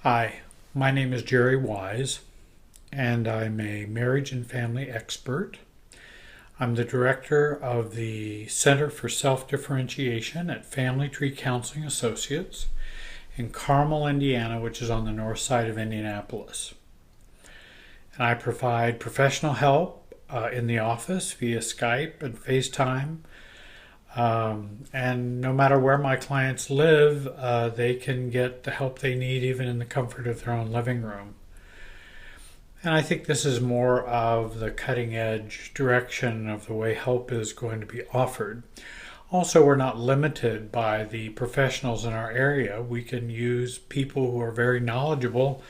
Hi, my name is Jerry Wise, and I'm a marriage and family expert. I'm the director of the Center for Self-Differentiation at Family Tree Counseling Associates in Carmel, Indiana, which is on the north side of Indianapolis. And I provide professional help in the office via Skype and FaceTime. And no matter where my clients live, they can get the help they need even in the comfort of their own living room. And I think this is more of the cutting edge direction of the way help is going to be offered. Also, we're not limited by the professionals in our area. We can use people who are very knowledgeable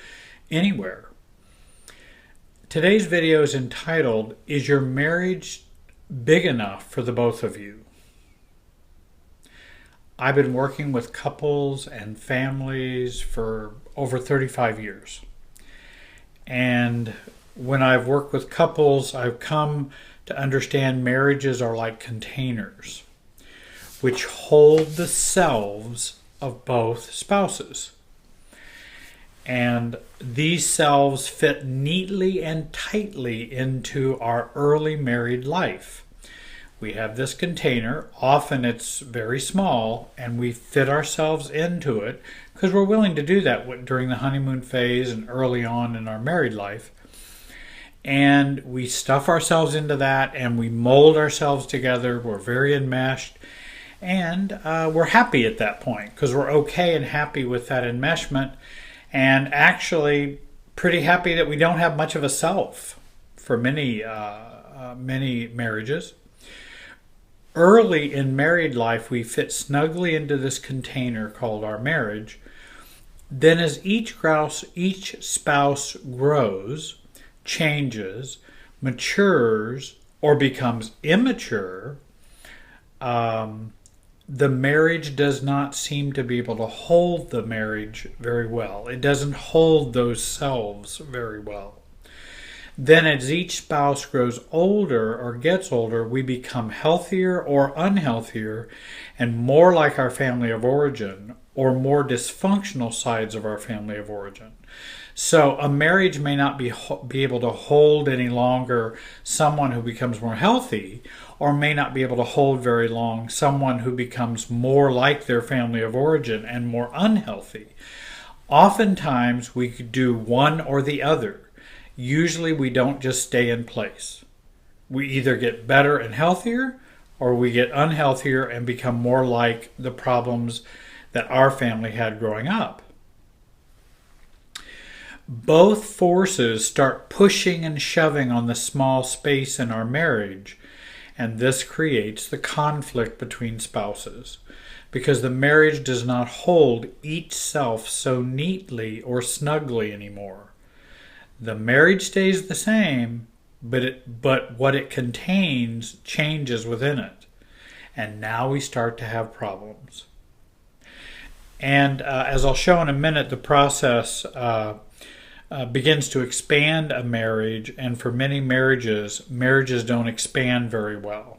anywhere. Today's video is entitled, "Is Your Marriage Big Enough for the Both of You?" I've been working with couples and families for over 35 years. And when I've worked with couples, I've come to understand marriages are like containers, which hold the selves of both spouses. And these selves fit neatly and tightly into our early married life. We have this container, often it's very small, and we fit ourselves into it because we're willing to do that during the honeymoon phase and early on in our married life. And we stuff ourselves into that and we mold ourselves together. We're very enmeshed, and we're happy at that point because we're okay and happy with that enmeshment, and actually pretty happy that we don't have much of a self for many marriages. Early in married life, we fit snugly into this container called our marriage. Then as each spouse grows, changes, matures, or becomes immature, the marriage does not seem to be able to hold the marriage very well. It doesn't hold those selves very well. Then as each spouse grows older or gets older, we become healthier or unhealthier and more like our family of origin or more dysfunctional sides of our family of origin. So a marriage may not be able to hold any longer someone who becomes more healthy, or may not be able to hold very long someone who becomes more like their family of origin and more unhealthy. Oftentimes we could do one or the other. Usually we don't just stay in place. We either get better and healthier, or we get unhealthier and become more like the problems that our family had growing up. Both forces start pushing and shoving on the small space in our marriage, and this creates the conflict between spouses, because the marriage does not hold each self so neatly or snugly anymore. The marriage stays the same, but what it contains changes within it. And now we start to have problems. And as I'll show in a minute, the process begins to expand a marriage, and for many marriages don't expand very well.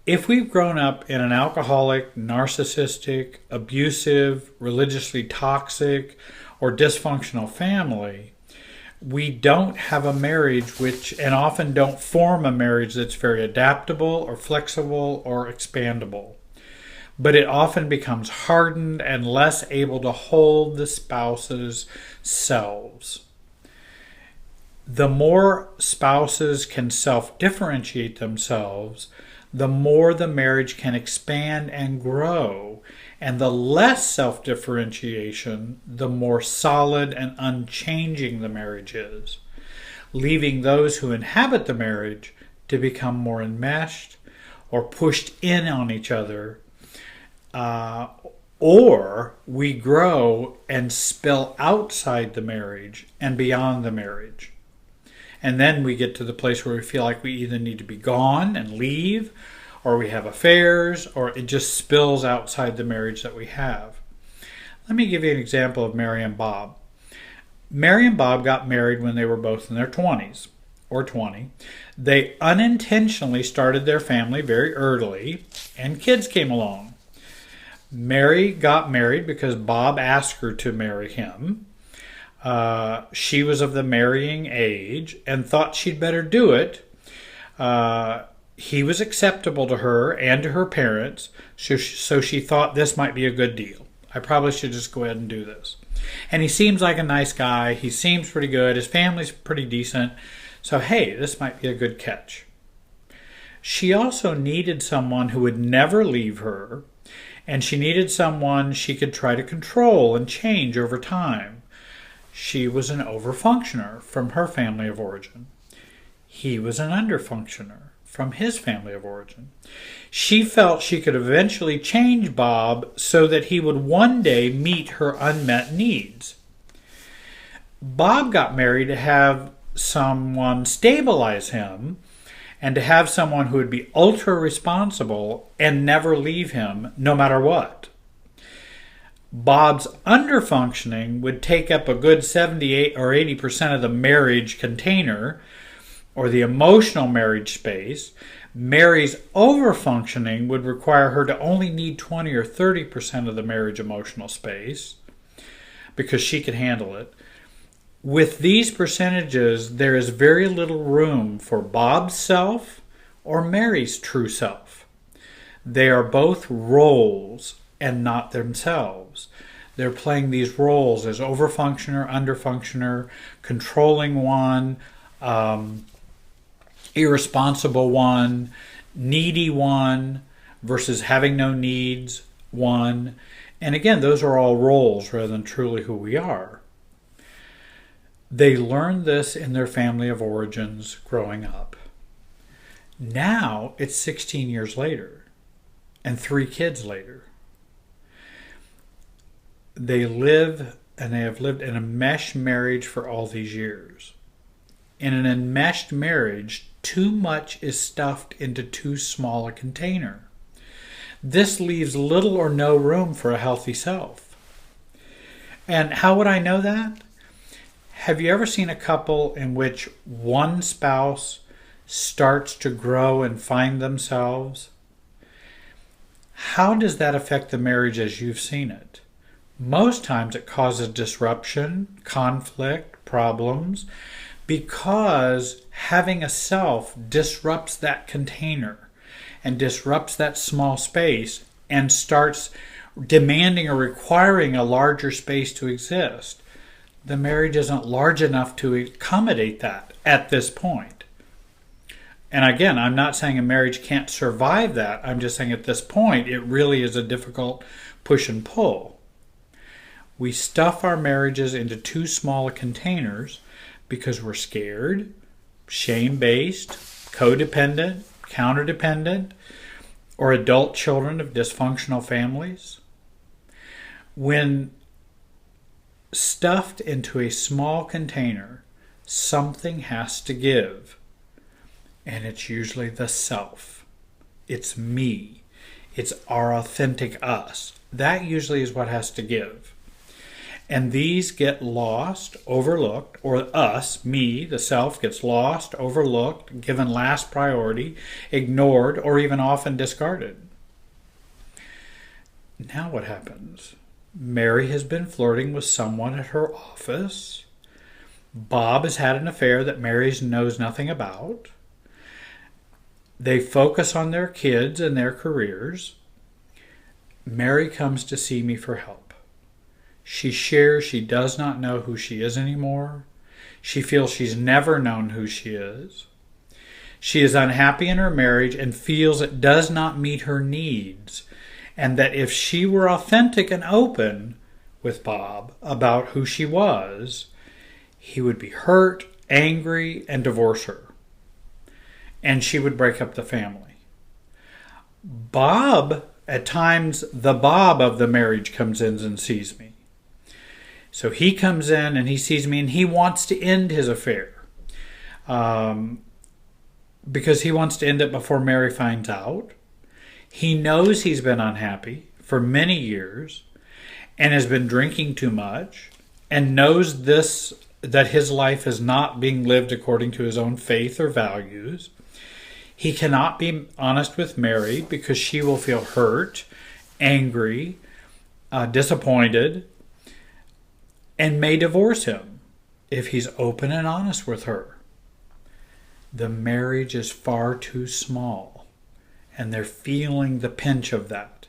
If we've grown up in an alcoholic, narcissistic, abusive, religiously toxic, or dysfunctional family, we don't have a marriage and often don't form a marriage that's very adaptable or flexible or expandable. But it often becomes hardened and less able to hold the spouse's selves. The more spouses can self-differentiate themselves, the more the marriage can expand and grow. And the less self-differentiation, the more solid and unchanging the marriage is, leaving those who inhabit the marriage to become more enmeshed or pushed in on each other, or we grow and spill outside the marriage and beyond the marriage. And then we get to the place where we feel like we either need to be gone and leave, or we have affairs, or it just spills outside the marriage that we have. Let me give you an example of Mary and Bob. Mary and Bob got married when they were both in their 20s, or 20. They unintentionally started their family very early, and kids came along. Mary got married because Bob asked her to marry him. She was of the marrying age and thought she'd better do it. He was acceptable to her and to her parents, so she thought this might be a good deal. I probably should just go ahead and do this. And he seems like a nice guy. He seems pretty good. His family's pretty decent. So, hey, this might be a good catch. She also needed someone who would never leave her, and she needed someone she could try to control and change over time. She was an overfunctioner from her family of origin. He was an underfunctioner from his family of origin. She felt she could eventually change Bob so that he would one day meet her unmet needs. Bob got married to have someone stabilize him and to have someone who would be ultra responsible and never leave him no matter what. Bob's underfunctioning would take up a good 78 or 80% of the marriage container, or the emotional marriage space. Mary's overfunctioning would require her to only need 20 or 30% of the marriage emotional space because she could handle it. With these percentages, there is very little room for Bob's self or Mary's true self. They are both roles and not themselves. They're playing these roles as overfunctioner, underfunctioner, controlling one, irresponsible one, needy one, versus having no needs one. And again, those are all roles rather than truly who we are. They learned this in their family of origins growing up. Now it's 16 years later and 3 kids later. They live and they have lived in a meshed marriage for all these years. In an enmeshed marriage, too much is stuffed into too small a container. This leaves little or no room for a healthy self. And how would I know that? Have you ever seen a couple in which one spouse starts to grow and find themselves? How does that affect the marriage as you've seen it? Most times it causes disruption, conflict, problems, because having a self disrupts that container and disrupts that small space and starts demanding or requiring a larger space to exist. The marriage isn't large enough to accommodate that at this point. And again, I'm not saying a marriage can't survive that. I'm just saying at this point, it really is a difficult push and pull. We stuff our marriages into too small containers because we're scared, shame-based, codependent, counterdependent, or adult children of dysfunctional families. When stuffed into a small container, something has to give. And it's usually the self. It's me. It's our authentic us. That usually is what has to give. And these get lost, overlooked, or us, me, the self, gets lost, overlooked, given last priority, ignored, or even often discarded. Now what happens? Mary has been flirting with someone at her office. Bob has had an affair that Mary knows nothing about. They focus on their kids and their careers. Mary comes to see me for help. She shares she does not know who she is anymore. She feels she's never known who she is. She is unhappy in her marriage and feels it does not meet her needs, and that if she were authentic and open with Bob about who she was, he would be hurt, angry, and divorce her. And she would break up the family. Bob, at times, the Bob of the marriage comes in and sees me. So he comes in and he sees me and he wants to end his affair. Because he wants to end it before Mary finds out. He knows he's been unhappy for many years and has been drinking too much and knows this, that his life is not being lived according to his own faith or values. He cannot be honest with Mary because she will feel hurt angry, disappointed, and may divorce him if he's open and honest with her. The marriage is far too small, and they're feeling the pinch of that.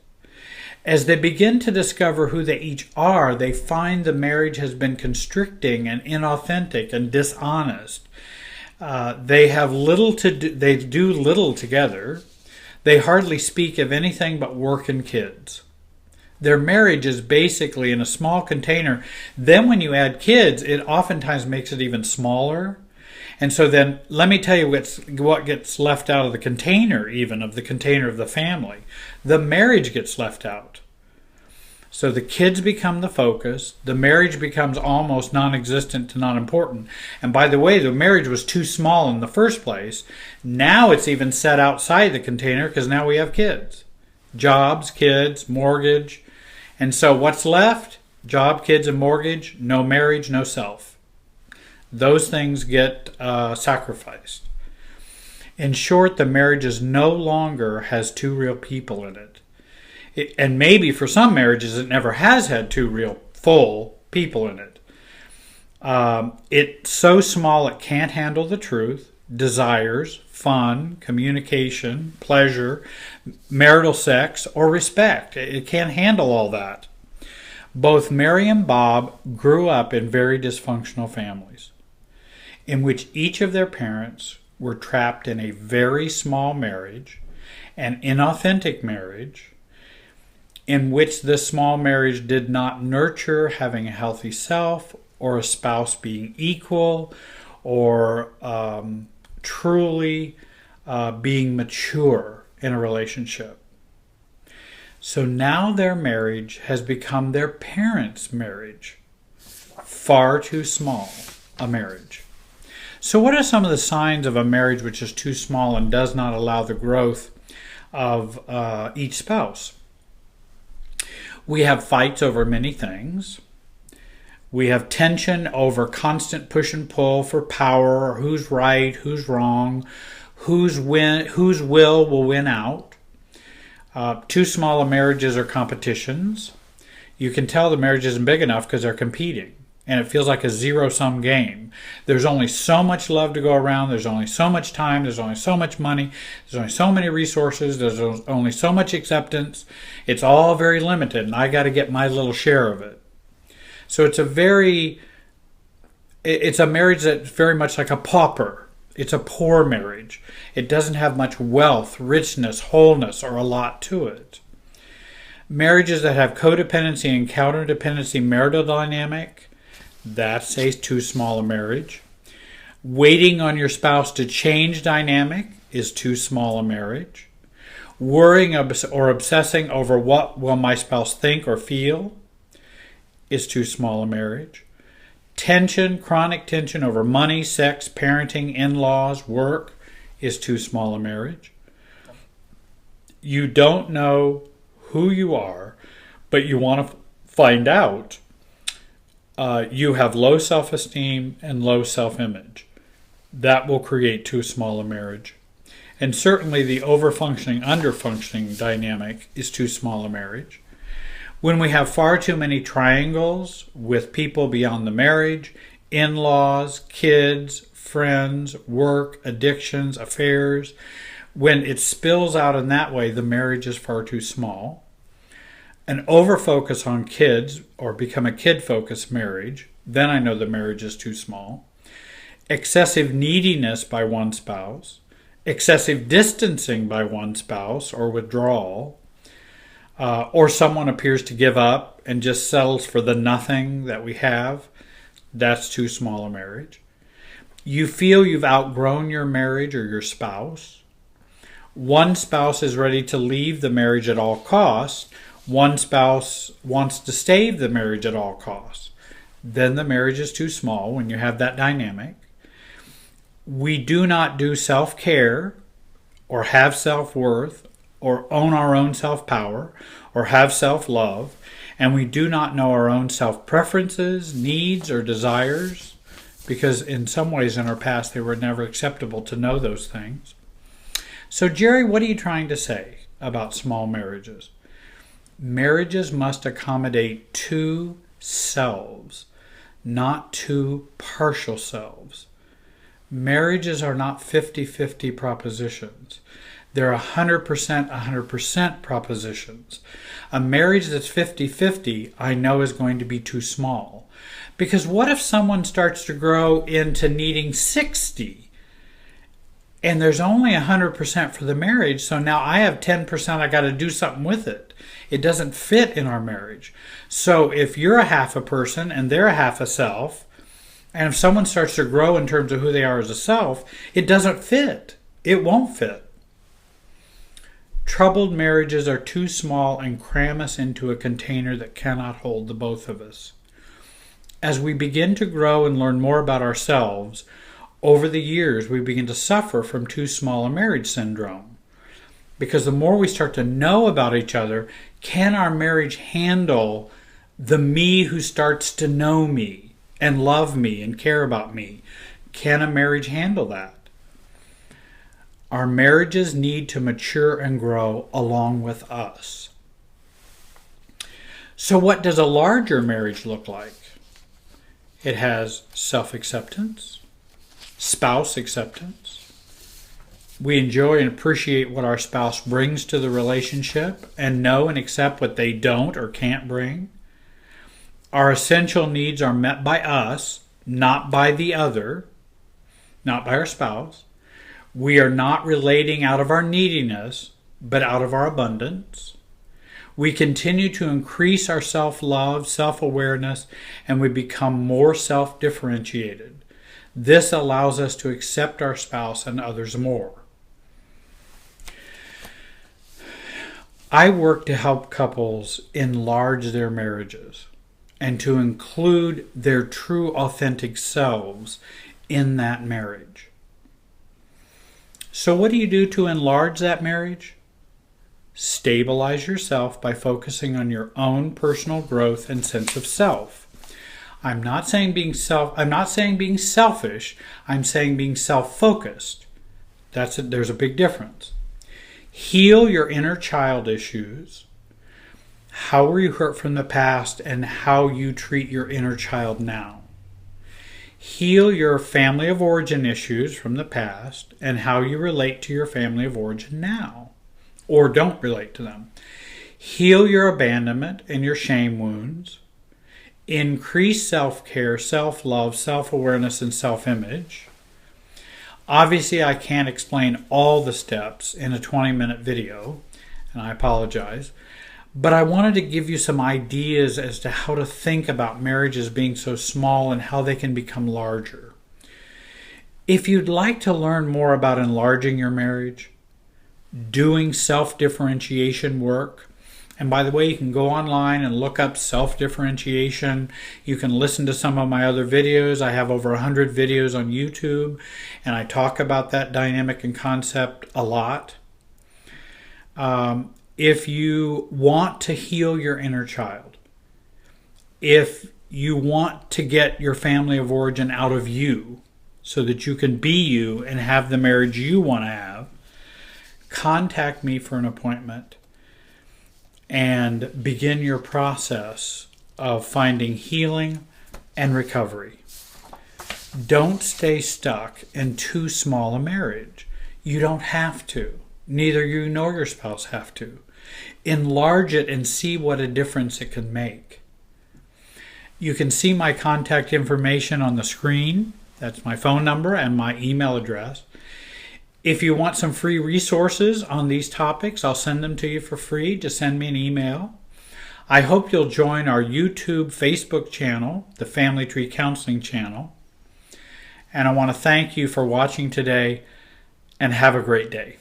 As they begin to discover who they each are, they find the marriage has been constricting and inauthentic and dishonest. They have little to do. They do little together. They hardly speak of anything but work and kids. Their marriage is basically in a small container. Then when you add kids, it oftentimes makes it even smaller. And so then let me tell you what gets left out of the container, even of the container of the family. The marriage gets left out. So the kids become the focus. The marriage becomes almost non-existent to not important. And by the way, the marriage was too small in the first place. Now it's even set outside the container because now we have kids. Jobs, kids, mortgage. And so what's left? Job, kids, and mortgage. No marriage, no self. Those things get sacrificed. In short, the marriage is no longer has two real people in it. And maybe for some marriages it never has had two real full people in it. It's so small it can't handle the truth, desires, fun, communication, pleasure, marital sex, or respect. It can't handle all that. Both Mary and Bob grew up in very dysfunctional families, in which each of their parents were trapped in a very small marriage, an inauthentic marriage, in which this small marriage did not nurture having a healthy self or a spouse being equal or truly being mature in a relationship. So now their marriage has become their parents' marriage. Far too small a marriage. So what are some of the signs of a marriage which is too small and does not allow the growth of each spouse? We have fights over many things. We have tension over constant push and pull for power, or who's right, who's wrong, whose will win out. Too small marriages are competitions. You can tell the marriage isn't big enough because they're competing. And it feels like a zero-sum game. There's only so much love to go around. There's only so much time. There's only so much money. There's only so many resources. There's only so much acceptance. It's all very limited, and I got to get my little share of it. So it's a marriage that's very much like a pauper. It's a poor marriage. It doesn't have much wealth, richness, wholeness, or a lot to it. Marriages that have codependency and counterdependency marital dynamic, that's a too small a marriage. Waiting on your spouse to change dynamic is too small a marriage. Worrying or obsessing over what will my spouse think or feel is too small a marriage. Tension, chronic tension over money, sex, parenting, in-laws, work is too small a marriage. You don't know who you are, but you want to find out. You have low self-esteem and low self-image. That will create too small a marriage. And certainly the over-functioning, under-functioning dynamic is too small a marriage. When we have far too many triangles with people beyond the marriage, in-laws, kids, friends, work, addictions, affairs, when it spills out in that way, the marriage is far too small. An over-focus on kids or become a kid-focused marriage, then I know the marriage is too small. Excessive neediness by one spouse, excessive distancing by one spouse or withdrawal, or someone appears to give up and just settles for the nothing that we have, that's too small a marriage. You feel you've outgrown your marriage or your spouse. One spouse is ready to leave the marriage at all costs. One spouse wants to save the marriage at all costs. Then the marriage is too small when you have that dynamic. We do not do self-care or have self-worth or own our own self-power or have self-love, and we do not know our own self-preferences, needs, or desires, because in some ways in our past they were never acceptable to know those things. So Jerry, what are you trying to say about small marriages? Marriages must accommodate two selves, not two partial selves. Marriages are not 50-50 propositions. They're 100% propositions. A marriage that's 50-50, I know, is going to be too small. Because what if someone starts to grow into needing 60? And there's only 100% for the marriage, so now I have 10%, I got to do something with it. It doesn't fit in our marriage. So if you're a half a person and they're a half a self, and if someone starts to grow in terms of who they are as a self, it doesn't fit. It won't fit. Troubled marriages are too small and cram us into a container that cannot hold the both of us. As we begin to grow and learn more about ourselves, over the years we begin to suffer from too small a marriage syndrome. Because the more we start to know about each other, can our marriage handle the me who starts to know me and love me and care about me? Can a marriage handle that? Our marriages need to mature and grow along with us. So what does a larger marriage look like? It has self-acceptance, spouse acceptance. We enjoy and appreciate what our spouse brings to the relationship and know and accept what they don't or can't bring. Our essential needs are met by us, not by the other, not by our spouse. We are not relating out of our neediness, but out of our abundance. We continue to increase our self-love, self-awareness, and we become more self-differentiated. This allows us to accept our spouse and others more. I work to help couples enlarge their marriages and to include their true authentic selves in that marriage. So what do you do to enlarge that marriage? Stabilize yourself by focusing on your own personal growth and sense of self. I'm not saying being selfish. I'm saying being self-focused. There's a big difference. Heal your inner child issues. How were you hurt from the past and how you treat your inner child now? Heal your family of origin issues from the past and how you relate to your family of origin now, or don't relate to them. Heal your abandonment and your shame wounds. Increase self-care, self-love, self-awareness, and self-image. Obviously, I can't explain all the steps in a 20-minute video, and I apologize. But I wanted to give you some ideas as to how to think about marriages being so small and how they can become larger. If you'd like to learn more about enlarging your marriage, doing self-differentiation work, and by the way, you can go online and look up self-differentiation. You can listen to some of my other videos. I have over 100 videos on YouTube, and I talk about that dynamic and concept a lot. If you want to heal your inner child, if you want to get your family of origin out of you so that you can be you and have the marriage you want to have, contact me for an appointment and begin your process of finding healing and recovery. Don't stay stuck in too small a marriage. You don't have to. Neither you nor your spouse have to. Enlarge it and see what a difference it can make. You can see my contact information on the screen. That's my phone number and my email address. If you want some free resources on these topics, I'll send them to you for free. Just send me an email. I hope you'll join our YouTube, Facebook channel, the Family Tree Counseling channel. And I want to thank you for watching today and have a great day.